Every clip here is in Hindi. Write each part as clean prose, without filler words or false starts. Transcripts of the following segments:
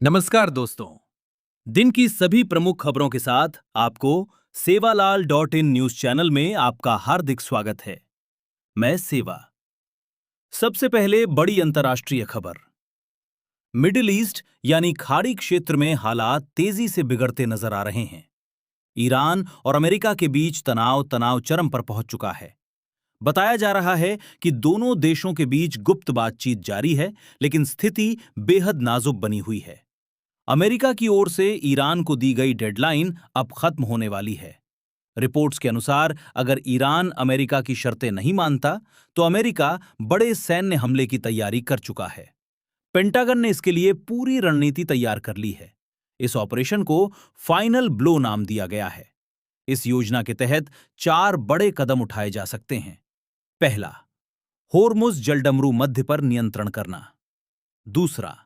नमस्कार दोस्तों। दिन की सभी प्रमुख खबरों के साथ आपको सेवालाल.in न्यूज चैनल में आपका हार्दिक स्वागत है। मैं सेवा। सबसे पहले बड़ी अंतर्राष्ट्रीय खबर। मिडिल ईस्ट यानी खाड़ी क्षेत्र में हालात तेजी से बिगड़ते नजर आ रहे हैं। ईरान और अमेरिका के बीच तनाव चरम पर पहुंच चुका है। बताया जा रहा है कि दोनों देशों के बीच गुप्त बातचीत जारी है, लेकिन स्थिति बेहद नाजुक बनी हुई है। अमेरिका की ओर से ईरान को दी गई डेडलाइन अब खत्म होने वाली है। रिपोर्ट्स के अनुसार अगर ईरान अमेरिका की शर्तें नहीं मानता, तो अमेरिका बड़े सैन्य हमले की तैयारी कर चुका है। पेंटागन ने इसके लिए पूरी रणनीति तैयार कर ली है। इस ऑपरेशन को फाइनल ब्लो नाम दिया गया है। इस योजना के तहत 4 बड़े कदम उठाए जा सकते हैं। पहला, होर्मुज जलडमरू मध्य पर नियंत्रण करना। दूसरा,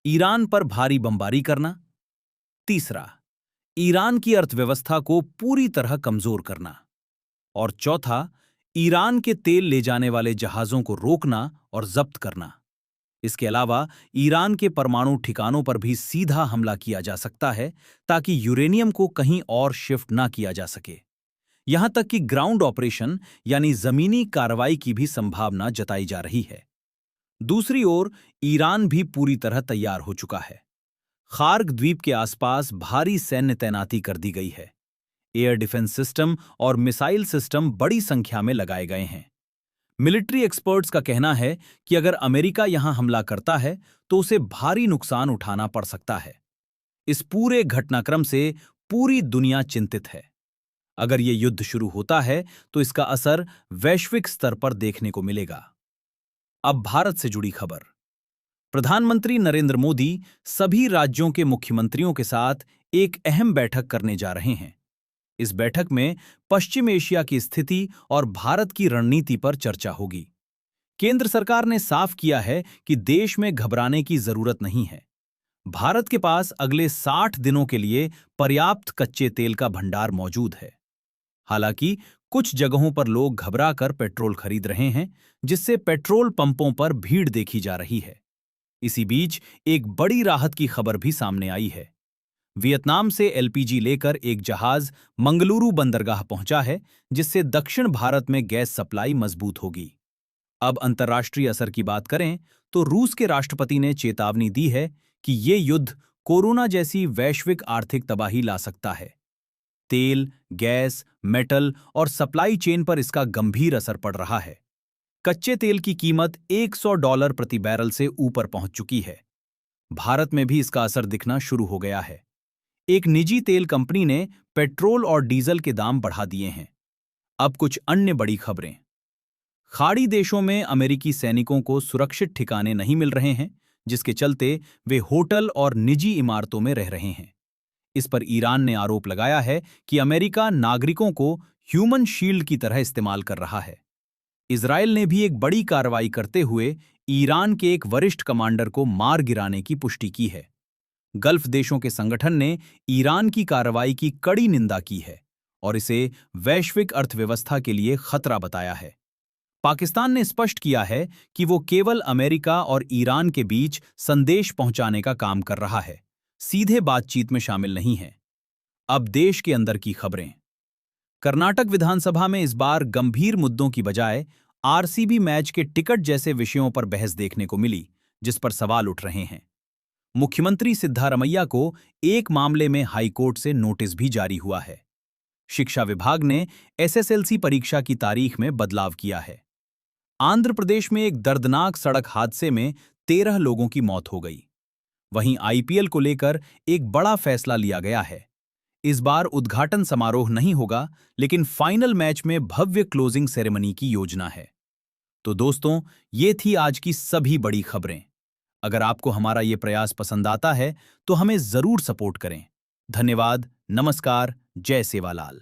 ईरान पर भारी बमबारी करना। तीसरा, ईरान की अर्थव्यवस्था को पूरी तरह कमजोर करना। और चौथा, ईरान के तेल ले जाने वाले जहाजों को रोकना और जब्त करना। इसके अलावा ईरान के परमाणु ठिकानों पर भी सीधा हमला किया जा सकता है, ताकि यूरेनियम को कहीं और शिफ्ट ना किया जा सके। यहां तक कि ग्राउंड ऑपरेशन यानी जमीनी कार्रवाई की भी संभावना जताई जा रही है। दूसरी ओर ईरान भी पूरी तरह तैयार हो चुका है। खार्ग द्वीप के आसपास भारी सैन्य तैनाती कर दी गई है। एयर डिफेंस सिस्टम और मिसाइल सिस्टम बड़ी संख्या में लगाए गए हैं। मिलिट्री एक्सपर्ट्स का कहना है कि अगर अमेरिका यहां हमला करता है, तो उसे भारी नुकसान उठाना पड़ सकता है। इस पूरे घटनाक्रम से पूरी दुनिया चिंतित है। अगर यह युद्ध शुरू होता है, तो इसका असर वैश्विक स्तर पर देखने को मिलेगा। अब भारत से जुड़ी खबर। प्रधानमंत्री नरेंद्र मोदी सभी राज्यों के मुख्यमंत्रियों के साथ एक अहम बैठक करने जा रहे हैं। इस बैठक में पश्चिम एशिया की स्थिति और भारत की रणनीति पर चर्चा होगी। केंद्र सरकार ने साफ किया है कि देश में घबराने की जरूरत नहीं है। भारत के पास अगले 60 दिनों के लिए पर्याप्त कच्चे तेल का भंडार मौजूद है। हालांकि कुछ जगहों पर लोग घबरा कर पेट्रोल खरीद रहे हैं, जिससे पेट्रोल पंपों पर भीड़ देखी जा रही है। इसी बीच एक बड़ी राहत की खबर भी सामने आई है। वियतनाम से एलपीजी लेकर एक जहाज मंगलुरु बंदरगाह पहुंचा है, जिससे दक्षिण भारत में गैस सप्लाई मजबूत होगी। अब अंतर्राष्ट्रीय असर की बात करें, तो रूस के राष्ट्रपति ने चेतावनी दी है कि ये युद्ध कोरोना जैसी वैश्विक आर्थिक तबाही ला सकता है। तेल, गैस, मेटल और सप्लाई चेन पर इसका गंभीर असर पड़ रहा है। कच्चे तेल की कीमत $100 प्रति बैरल से ऊपर पहुंच चुकी है। भारत में भी इसका असर दिखना शुरू हो गया है। एक निजी तेल कंपनी ने पेट्रोल और डीजल के दाम बढ़ा दिए हैं। अब कुछ अन्य बड़ी खबरें। खाड़ी देशों में अमेरिकी सैनिकों को सुरक्षित ठिकाने नहीं मिल रहे हैं, जिसके चलते वे होटल और निजी इमारतों में रह रहे हैं। इस पर ईरान ने आरोप लगाया है कि अमेरिका नागरिकों को ह्यूमन शील्ड की तरह इस्तेमाल कर रहा है। इजरायल ने भी एक बड़ी कार्रवाई करते हुए ईरान के एक वरिष्ठ कमांडर को मार गिराने की पुष्टि की है। गल्फ देशों के संगठन ने ईरान की कार्रवाई की कड़ी निंदा की है और इसे वैश्विक अर्थव्यवस्था के लिए खतरा बताया है। पाकिस्तान ने स्पष्ट किया है कि वो केवल अमेरिका और ईरान के बीच संदेश पहुंचाने का काम कर रहा है, सीधे बातचीत में शामिल नहीं है। अब देश के अंदर की खबरें। कर्नाटक विधानसभा में इस बार गंभीर मुद्दों की बजाय आरसीबी मैच के टिकट जैसे विषयों पर बहस देखने को मिली, जिस पर सवाल उठ रहे हैं। मुख्यमंत्री सिद्धारमैया को एक मामले में हाईकोर्ट से नोटिस भी जारी हुआ है। शिक्षा विभाग ने एसएसएलसी परीक्षा की तारीख में बदलाव किया है। आंध्र प्रदेश में एक दर्दनाक सड़क हादसे में 13 लोगों की मौत हो गई। वहीं आईपीएल को लेकर एक बड़ा फैसला लिया गया है। इस बार उद्घाटन समारोह नहीं होगा, लेकिन फाइनल मैच में भव्य क्लोजिंग सेरेमनी की योजना है। तो दोस्तों, ये थी आज की सभी बड़ी खबरें। अगर आपको हमारा ये प्रयास पसंद आता है, तो हमें जरूर सपोर्ट करें। धन्यवाद, नमस्कार, जय सेवालाल।